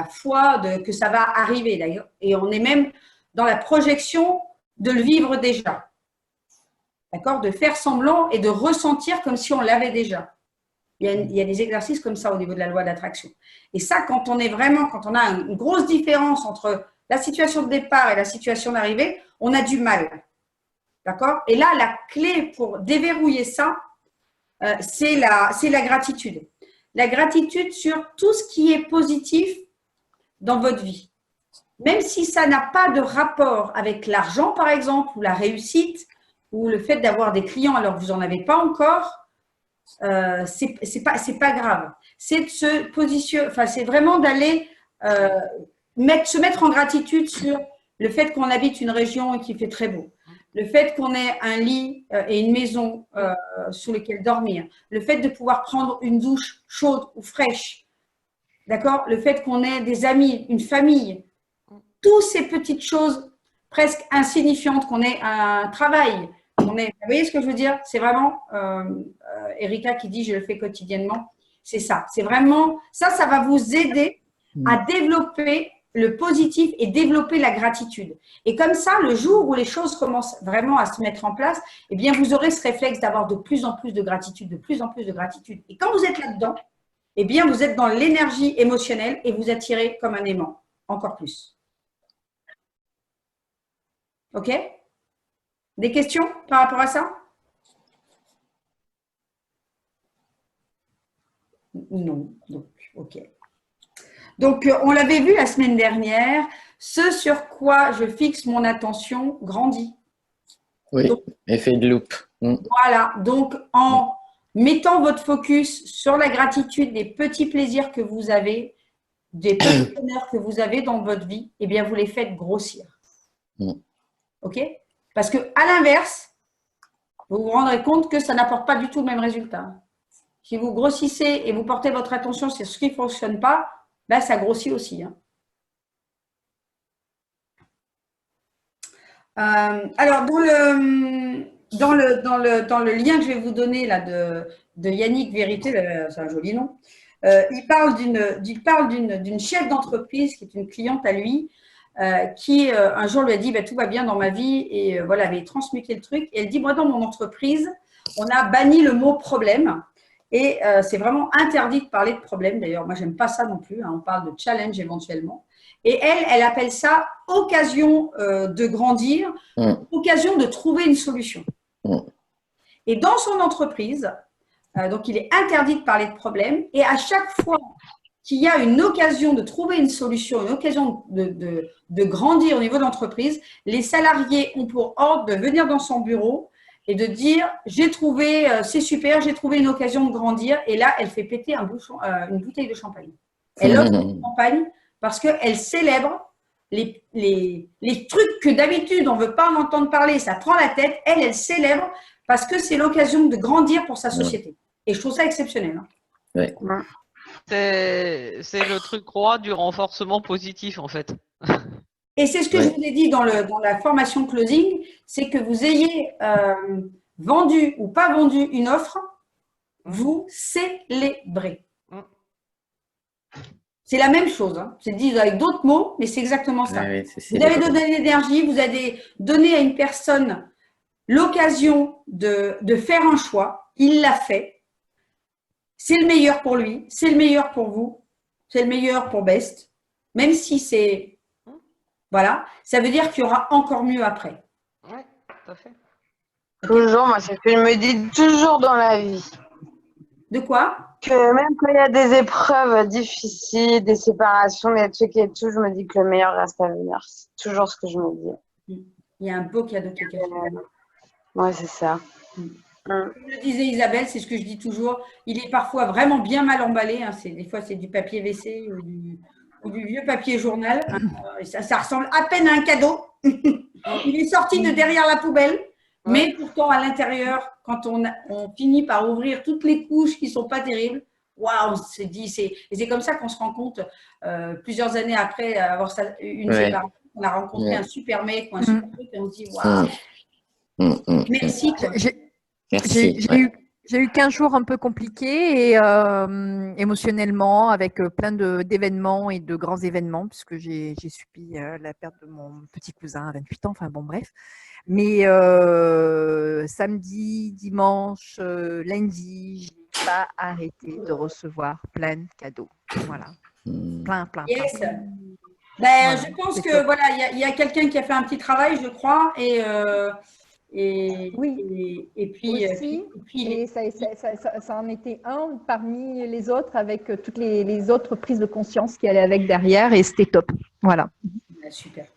foi que ça va arriver d'ailleurs. Et on est même dans la projection de le vivre déjà. D'accord? De faire semblant et de ressentir comme si on l'avait déjà. Il y a des exercices comme ça au niveau de la loi d'attraction. Et ça, quand on a une grosse différence entre la situation de départ et la situation d'arrivée, on a du mal. D'accord? Et là, la clé pour déverrouiller ça, c'est la gratitude. La gratitude sur tout ce qui est positif dans votre vie. Même si ça n'a pas de rapport avec l'argent, par exemple, ou la réussite, ou le fait d'avoir des clients alors que vous n'en avez pas encore, c'est pas grave. C'est de se positionner, c'est vraiment d'aller se mettre en gratitude sur le fait qu'on habite une région et qu'il fait très beau, le fait qu'on ait un lit et une maison sous lesquelles dormir, le fait de pouvoir prendre une douche chaude ou fraîche, d'accord, le fait qu'on ait des amis, une famille, toutes ces petites choses presque insignifiantes, qu'on ait un travail, vous voyez ce que je veux dire? C'est vraiment, Erika qui dit je le fais quotidiennement, c'est ça. C'est vraiment, ça va vous aider à développer le positif et développer la gratitude. Et comme ça, le jour où les choses commencent vraiment à se mettre en place, eh bien, vous aurez ce réflexe d'avoir de plus en plus de gratitude, de plus en plus de gratitude. Et quand vous êtes là-dedans, eh bien, vous êtes dans l'énergie émotionnelle et vous attirez comme un aimant, encore plus. OK? Des questions par rapport à ça? Non. Donc, OK. Donc, on l'avait vu la semaine dernière, ce sur quoi je fixe mon attention grandit. Oui, donc, effet de loupe. Voilà. Donc, en mettant votre focus sur la gratitude des petits plaisirs que vous avez, des petits bonheurs que vous avez dans votre vie, eh bien, vous les faites grossir. OK? Parce qu'à l'inverse, vous vous rendrez compte que ça n'apporte pas du tout le même résultat. Si vous grossissez et vous portez votre attention sur ce qui ne fonctionne pas, ben ça grossit aussi. Alors, dans le lien que je vais vous donner là, de Yannick Vérité, c'est un joli nom, il parle d'une chef d'entreprise qui est une cliente à lui, qui un jour lui a dit tout va bien dans ma vie et voilà, avait transmuté le truc. Et elle dit moi dans mon entreprise, on a banni le mot problème et c'est vraiment interdit de parler de problème. D'ailleurs, moi j'aime pas ça non plus. On parle de challenge éventuellement. Et elle appelle ça occasion de grandir, occasion de trouver une solution. Et dans son entreprise, donc il est interdit de parler de problème et à chaque fois qu'il y a une occasion de trouver une solution, une occasion de grandir au niveau de l'entreprise, les salariés ont pour ordre de venir dans son bureau et de dire « j'ai trouvé, c'est super, j'ai trouvé une occasion de grandir » et là, elle fait péter une bouteille de champagne. Elle offre une champagne parce qu'elle célèbre les trucs que d'habitude on ne veut pas en entendre parler, ça prend la tête, elle célèbre parce que c'est l'occasion de grandir pour sa société. Et je trouve ça exceptionnel. Hein. Ouais. C'est le truc roi du renforcement positif, en fait. Et c'est ce que je vous ai dit dans la formation closing, c'est que vous ayez vendu ou pas vendu une offre, vous célébrez. C'est la même chose, hein. C'est dit avec d'autres mots, mais c'est exactement ça. Vous avez donné de l'énergie, vous avez donné à une personne l'occasion de faire un choix, il l'a fait. C'est le meilleur pour lui, c'est le meilleur pour vous, c'est le meilleur pour Best, même si c'est… Voilà, ça veut dire qu'il y aura encore mieux après. Oui, tout à fait. Toujours, moi, c'est ce que je me dis toujours dans la vie. De quoi? Que même quand il y a des épreuves difficiles, des séparations, des trucs et tout, je me dis que le meilleur reste à venir. C'est toujours ce que je me dis. Il y a un beau cadeau qui est caché. Ouais, c'est ça. Comme le disait Isabelle, c'est ce que je dis toujours, il est parfois vraiment bien mal emballé. Hein. Des fois, c'est du papier WC ou du vieux papier journal. Hein. Ça ressemble à peine à un cadeau. Il est sorti de derrière la poubelle. Mais pourtant, à l'intérieur, quand on finit par ouvrir toutes les couches qui ne sont pas terribles, waouh, on se dit, et c'est comme ça qu'on se rend compte, plusieurs années après avoir une séparation, on a rencontré un super mec ou un super truc et on se dit, waouh, merci. J'ai eu 15 jours un peu compliqués et émotionnellement, avec plein d'événements et de grands événements, puisque j'ai subi la perte de mon petit cousin à 28 ans, enfin bon, bref. Mais samedi, dimanche, lundi, je n'ai pas arrêté de recevoir plein de cadeaux. Voilà. Plein. Yes. Plein. Ben, je pense que voilà, il y a quelqu'un qui a fait un petit travail, je crois, et puis ça en était un parmi les autres, avec toutes les autres prises de conscience qui allaient avec derrière, et c'était top. Voilà. Super.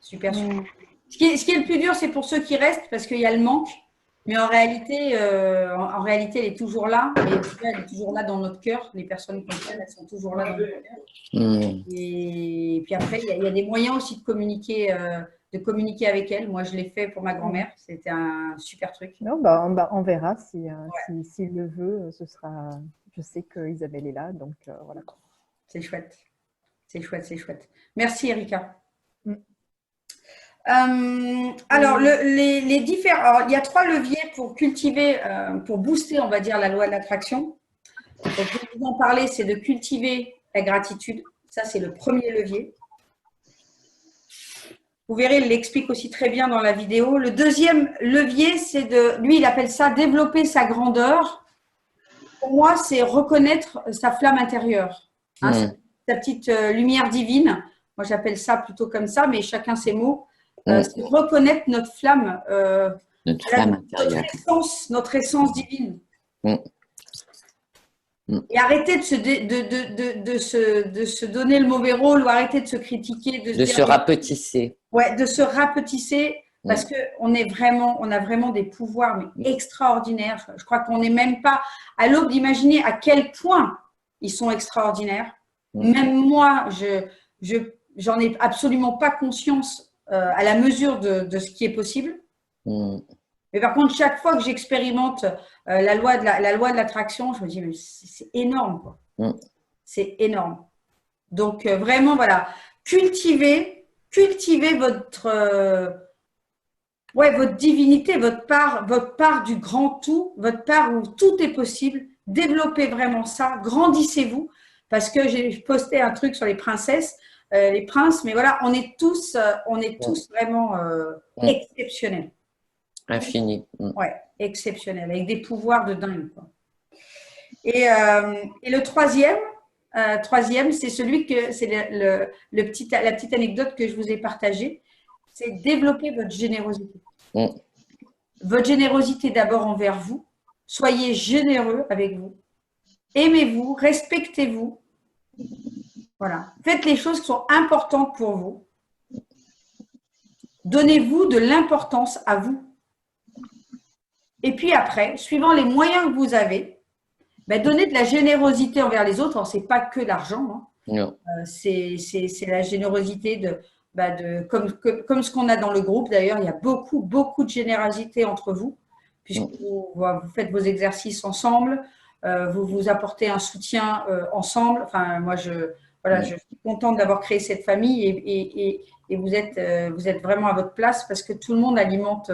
Ce qui est le plus dur, c'est pour ceux qui restent, parce qu'il y a le manque. Mais en réalité, elle est toujours là. Et elle est toujours là dans notre cœur. Les personnes qu'on aime, elles sont toujours là dans notre cœur. Et puis après, il y a des moyens aussi de communiquer avec elle. Moi, je l'ai fait pour ma grand-mère. C'était un super truc. Non, on verra s'il le veut. Ce sera. Je sais qu'Isabelle est là, donc voilà. C'est chouette. Merci, Erika. Alors, les différents. Alors, il y a 3 leviers pour cultiver, pour booster, on va dire, la loi de l'attraction. Donc, je vais vous en parler, c'est de cultiver la gratitude. Ça, c'est le premier levier. Vous verrez, il l'explique aussi très bien dans la vidéo. Le deuxième levier, c'est lui, il appelle ça développer sa grandeur. Pour moi, c'est reconnaître sa flamme intérieure, hein, sa petite lumière divine. Moi, j'appelle ça plutôt comme ça, mais chacun ses mots. C'est reconnaître notre flamme, notre essence divine. Et arrêter de se donner le mauvais rôle, ou arrêter de se critiquer, de se rapetisser. Ouais, de se rapetisser, parce qu'on a vraiment des pouvoirs extraordinaires. Je crois qu'on n'est même pas à l'aube d'imaginer à quel point ils sont extraordinaires. Même moi, j'en ai absolument pas conscience à la mesure de ce qui est possible. Mais par contre, chaque fois que j'expérimente la loi de l'attraction, je me dis, mais c'est énorme, quoi. C'est énorme. Donc, vraiment, voilà, cultivez votre divinité, votre part du grand tout, votre part où tout est possible. Développez vraiment ça, grandissez-vous, parce que j'ai posté un truc sur les princesses, les princes, mais voilà, on est tous vraiment exceptionnels. Infini. Ouais, exceptionnels, avec des pouvoirs de dingue, quoi. Et le troisième, c'est la petite anecdote que je vous ai partagée, c'est développer votre générosité. Votre générosité d'abord envers vous. Soyez généreux avec vous. Aimez-vous, respectez-vous. Voilà. Faites les choses qui sont importantes pour vous. Donnez-vous de l'importance à vous. Et puis après, suivant les moyens que vous avez, donnez de la générosité envers les autres. Alors, ce n'est pas que l'argent. Hein. C'est la générosité comme ce qu'on a dans le groupe. D'ailleurs, il y a beaucoup de générosité entre vous, puisque vous faites vos exercices ensemble, vous vous apportez un soutien ensemble. Enfin, moi, je suis contente d'avoir créé cette famille et vous êtes vraiment à votre place parce que tout le monde alimente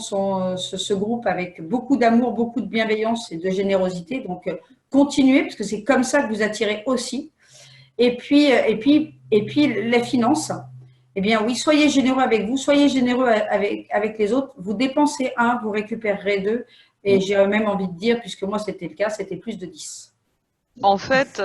ce groupe avec beaucoup d'amour, beaucoup de bienveillance et de générosité. Donc, continuez parce que c'est comme ça que vous attirez aussi. Et puis les finances. Eh bien, oui, soyez généreux avec vous, soyez généreux avec les autres. Vous dépensez 1, vous récupérerez 2. Et j'ai même envie de dire, puisque moi, c'était le cas, c'était plus de 10. En fait…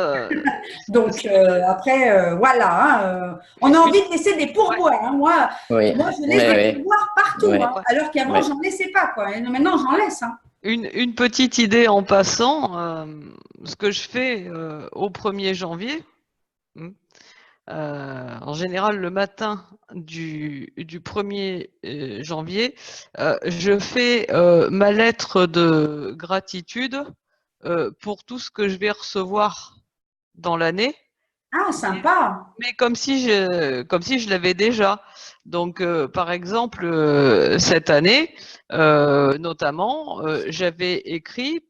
Donc, après, voilà. On a envie de laisser des pourboires. Hein. Moi, je laisse des pourboires partout. Hein, alors qu'avant, j'en laissais pas. Quoi. Et maintenant, j'en laisse. Hein. Une petite idée en passant. Ce que je fais au 1er janvier… en général, le matin du 1er janvier, je fais ma lettre de gratitude pour tout ce que je vais recevoir dans l'année. Ah, sympa! Mais comme si je l'avais déjà. Donc, par exemple, cette année, notamment, j'avais écrit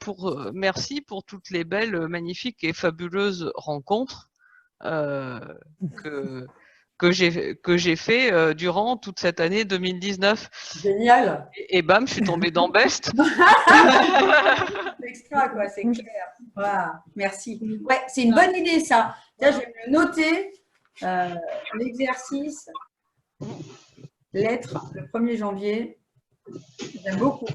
merci pour toutes les belles, magnifiques et fabuleuses rencontres que j'ai fait durant toute cette année 2019. Génial. Et bam, je suis tombée dans Best. C'est extra, quoi, c'est clair. Voilà, merci. Ouais, c'est une bonne idée, ça. Là, je vais me noter l'exercice, lettre, le 1er janvier. J'aime beaucoup.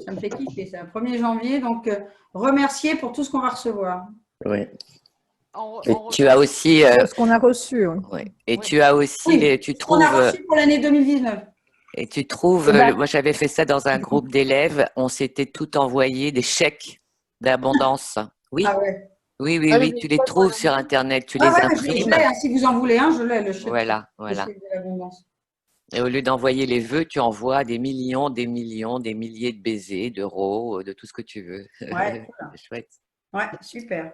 Ça me fait kiffer, c'est le 1er janvier. Donc, remercier pour tout ce qu'on va recevoir. Oui. Et tu as aussi ce qu'on a reçu. Et tu as aussi tu trouves. On a reçu pour l'année 2019. Et tu trouves, moi j'avais fait ça dans un groupe d'élèves, on s'était tout envoyé des chèques d'abondance. Oui. Ah ouais. Oui, tu les trouves sur Internet, tu les imprimes. Je l'ai, si vous en voulez un, je l'ai le chèque. Voilà. Et au lieu d'envoyer les vœux, tu envoies des millions, des milliers de baisers, d'euros, de tout ce que tu veux. Ouais, cool. C'est chouette. Ouais, super.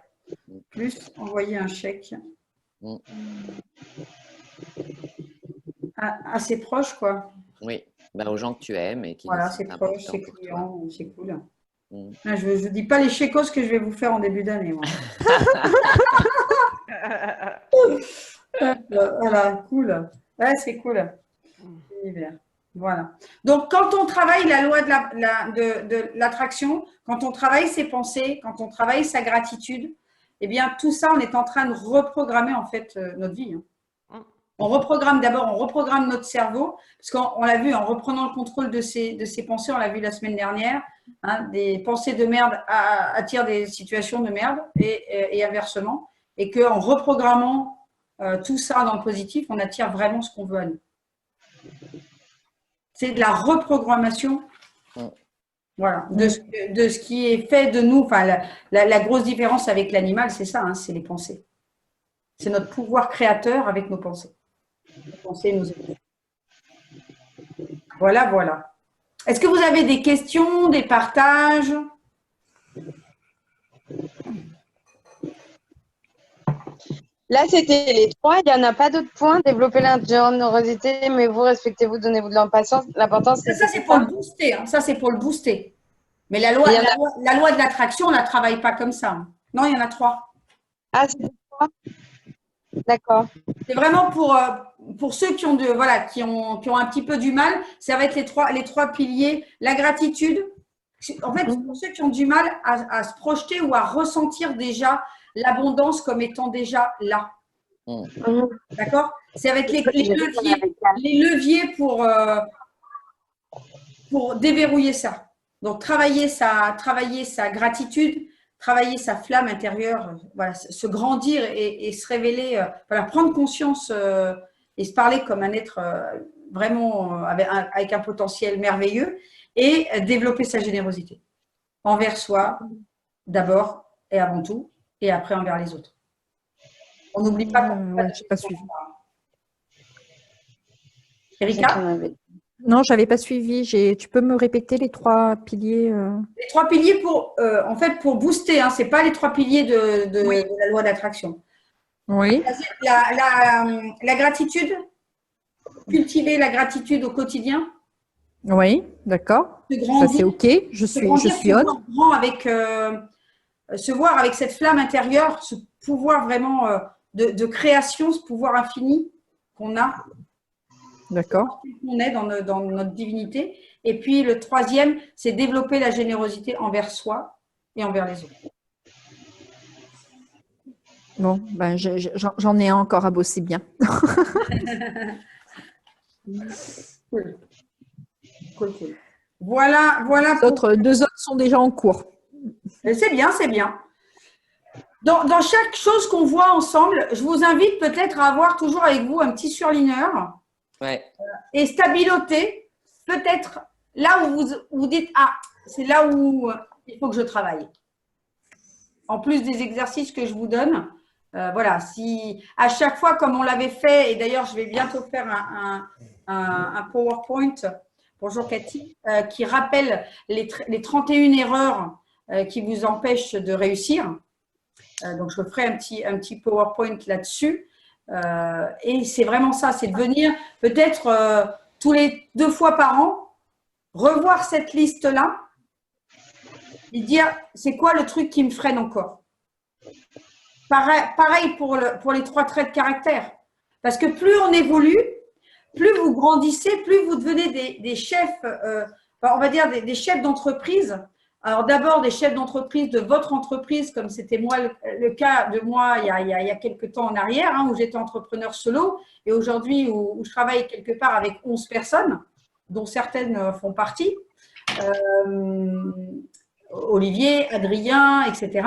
Plus envoyer un chèque à ses proches, quoi. Oui, aux gens que tu aimes. Et qui voilà, ses proches, ses clients, c'est cool. Je ne dis pas les chécos que je vais vous faire en début d'année. Moi. Voilà, cool. Ouais, c'est cool. Voilà. Donc, quand on travaille la loi de l'attraction, quand on travaille ses pensées, quand on travaille sa gratitude, eh bien, tout ça, on est en train de reprogrammer en fait notre vie. On reprogramme notre cerveau, parce qu'on l'a vu en reprenant le contrôle de ses pensées, on l'a vu la semaine dernière, hein, des pensées de merde attirent des situations de merde et inversement, et qu'en reprogrammant tout ça dans le positif, on attire vraiment ce qu'on veut à nous. C'est de la reprogrammation. Voilà, de ce qui est fait de nous. Enfin, la grosse différence avec l'animal, c'est ça, hein, c'est les pensées. C'est notre pouvoir créateur avec nos pensées. Les pensées nous aident. Voilà. Est-ce que vous avez des questions, des partages? Là, c'était les 3. Il n'y en a pas d'autres points. Développer l'ingéniosité, mais vous respectez-vous, donnez-vous de l'importance. L'important, c'est ça, c'est pour le booster. Hein. Ça, c'est pour le booster. Mais la loi de l'attraction, on ne la travaille pas comme ça. Non, il y en a 3. Ah, c'est 3. D'accord. C'est vraiment pour ceux qui ont qui ont un petit peu du mal. Ça va être les trois piliers. La gratitude. En fait, pour ceux qui ont du mal à se projeter ou à ressentir déjà l'abondance comme étant déjà là. D'accord? Ça va être les leviers pour déverrouiller ça. Donc, travailler sa gratitude, travailler sa flamme intérieure, voilà, se grandir et se révéler, prendre conscience et se parler comme un être vraiment avec un potentiel merveilleux et développer sa générosité envers soi d'abord et avant tout, et après envers les autres. On n'oublie pas qu'on je n'ai pas suivi. Erika? Non, je n'avais pas suivi. Tu peux me répéter les 3 piliers Les 3 piliers pour booster. Hein, ce n'est pas les 3 piliers de la loi d'attraction. Oui. La gratitude, cultiver la gratitude au quotidien. Oui, d'accord. Ça, c'est OK. Je suis on. Grand avec, se voir avec cette flamme intérieure, ce pouvoir vraiment de création, ce pouvoir infini qu'on a. D'accord. On est dans notre divinité. Et puis, le troisième, c'est développer la générosité envers soi et envers les autres. Bon, ben, j'en ai encore à bosser bien. Cool. Cool. Voilà. Deux autres sont déjà en cours. C'est bien, c'est bien. Dans chaque chose qu'on voit ensemble, je vous invite peut-être à avoir toujours avec vous un petit surligneur. Ouais. Et stabiloter, peut-être là où vous dites « Ah, c'est là où il faut que je travaille ». En plus des exercices que je vous donne, voilà, si à chaque fois, comme on l'avait fait, et d'ailleurs, je vais bientôt faire un PowerPoint, bonjour Cathy, qui rappelle les 31 erreurs qui vous empêchent de réussir. Donc, je ferai un petit PowerPoint là-dessus. Et c'est vraiment ça, c'est de venir peut-être tous les 2 fois par an, revoir cette liste-là et dire c'est quoi le truc qui me freine encore. Pareil pour les 3 traits de caractère. Parce que plus on évolue, plus vous grandissez, plus vous devenez des chefs, on va dire des chefs d'entreprise. Alors d'abord des chefs d'entreprise de votre entreprise, comme c'était moi le cas de moi il y a quelques temps en arrière, hein, où j'étais entrepreneur solo, et aujourd'hui où je travaille quelque part avec 11 personnes, dont certaines font partie. Olivier, Adrien, etc.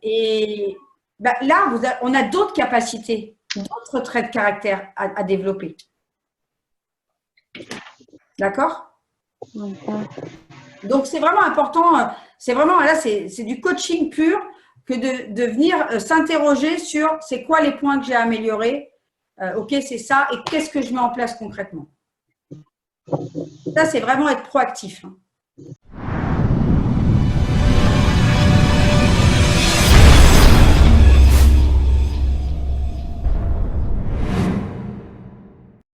Et ben, là, on a d'autres capacités, d'autres traits de caractère à développer. D'accord ? Donc, c'est vraiment important, c'est vraiment, là, c'est du coaching pur que de venir s'interroger sur c'est quoi les points que j'ai améliorés, ok, c'est ça, et qu'est-ce que je mets en place concrètement. Ça, c'est vraiment être proactif. Hein.